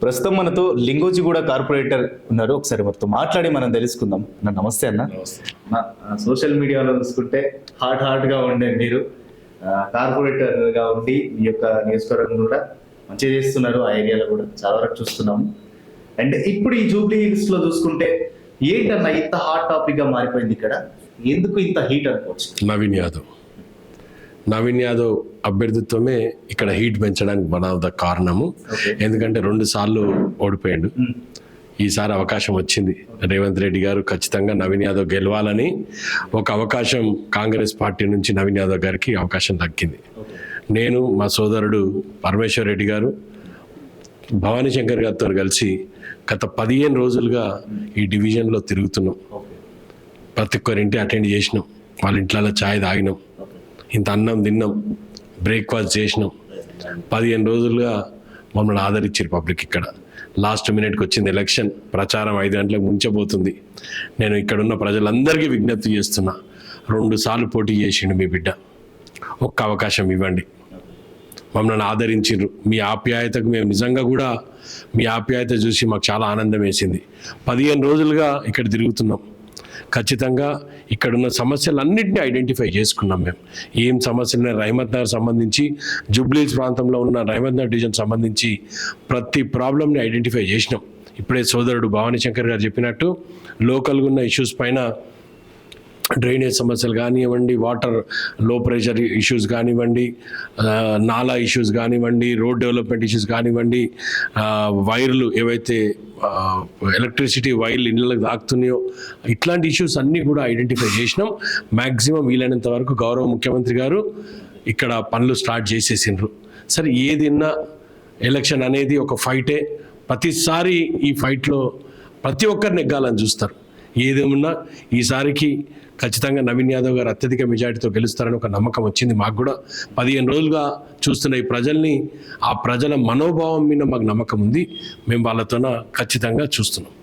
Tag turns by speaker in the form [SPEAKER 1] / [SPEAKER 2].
[SPEAKER 1] ప్రస్తుతం మనతో లింగోజిగూడ కార్పొరేటర్ ఉన్నారు. ఒకసారి వారితో మాట్లాడి మనం తెలుసుకుందాం. అన్న నమస్తే అన్న. సోషల్ మీడియాలో చూసుకుంటే హాట్ గా ఉండే మీరు కార్పొరేటర్ గా ఉండి మీ యొక్క నియోజకవర్గం కూడా మంచిగా చేస్తున్నారు. ఆ ఏరియాలో కూడా చాలా వరకు చూస్తున్నాము. అండ్ ఇప్పుడు ఈ జూబ్లీ హిల్స్ లో చూసుకుంటే ఏంటన్నా ఇంత హాట్ టాపిక్ గా మారిపోయింది ఇక్కడ, ఎందుకు ఇంత హీట్ అనుకోవచ్చు?
[SPEAKER 2] నవీన్ యాదవ్ అభ్యర్థిత్వమే ఇక్కడ హీట్ పెంచడానికి వన్ ఆఫ్ ద కారణము. ఎందుకంటే 2 సార్లు ఓడిపోయాడు. ఈసారి అవకాశం వచ్చింది. రేవంత్ రెడ్డి గారు ఖచ్చితంగా నవీన్ యాదవ్ గెలవాలని ఒక అవకాశం కాంగ్రెస్ పార్టీ నుంచి నవీన్ యాదవ్ గారికి అవకాశం దక్కింది. నేను మా సోదరుడు పరమేశ్వర్ రెడ్డి గారు భవానీ శంకర్ గారితో కలిసి గత 15 రోజులుగా ఈ డివిజన్లో తిరుగుతున్నాం. ప్రతి ఒక్కరింటి అటెండ్ చేసినాం, వాళ్ళ ఇంట్లో ఛాయ్ తాగినాం, ఇంత అన్నం తిన్నాం, బ్రేక్ఫాస్ట్ చేసినాం. 15 రోజులుగా మమ్మల్ని ఆదరించారు పబ్లిక్. ఇక్కడ లాస్ట్ మినిట్కి వచ్చింది ఎలక్షన్, ప్రచారం 5 గంటలకు ముంచబోతుంది. నేను ఇక్కడున్న ప్రజలందరికీ విజ్ఞప్తి చేస్తున్నా, 2 సార్లు పోటీ చేసిండు మీ బిడ్డ, ఒక్క అవకాశం ఇవ్వండి. మమ్మల్ని ఆదరించారు. మీ ఆప్యాయతకు మేము నిజంగా కూడా మీ ఆప్యాయత చూసి మాకు చాలా ఆనందం వేసింది. 15 రోజులుగా ఇక్కడ తిరుగుతున్నాం. ఖచ్చితంగా ఇక్కడున్న సమస్యలన్నింటినీ ఐడెంటిఫై చేసుకున్నాం. మేము ఏం సమస్యలు రహమత్ నగర్ సంబంధించి, జూబ్లీహిల్స్ ప్రాంతంలో ఉన్న రహమత్ నగర్ డివిజన్ సంబంధించి ప్రతి ప్రాబ్లమ్ని ఐడెంటిఫై చేసినాం. ఇప్పుడే సోదరుడు భవానీ శంకర్ గారు చెప్పినట్టు లోకల్గా ఉన్న ఇష్యూస్ పైన డ్రైనేజ్ సమస్యలు కానివ్వండి, వాటర్ లో ప్రెషర్ ఇష్యూస్ కానివ్వండి, నాలా ఇష్యూస్ కానివ్వండి, రోడ్ డెవలప్మెంట్ ఇష్యూస్ కానివ్వండి, వైర్లు ఏవైతే ఎలక్ట్రిసిటీ వైర్లు ఇళ్ళకి తాకుతున్నాయో ఇట్లాంటి ఇష్యూస్ అన్నీ కూడా ఐడెంటిఫై చేసినాం. మ్యాక్సిమం వీలైనంత వరకు గౌరవ ముఖ్యమంత్రి గారు ఇక్కడ పనులు స్టార్ట్ చేసేసిండ్రు. సరే, ఏదిన్నా ఎలక్షన్ అనేది ఒక ఫైటే. ప్రతిసారి ఈ ఫైట్లో ప్రతి ఒక్కరు నెగ్గాలని చూస్తారు. ఏదేమన్నా ఈసారికి ఖచ్చితంగా నవీన్ యాదవ్ గారు అత్యధిక మెజార్టీతో గెలుస్తారని ఒక నమ్మకం వచ్చింది మాకు కూడా. 15 రోజులుగా చూస్తున్న ఈ ప్రజల్ని, ఆ ప్రజల మనోభావం మీద మాకు నమ్మకం ఉంది. మేము వాళ్ళతోన ఖచ్చితంగా చూస్తున్నాం.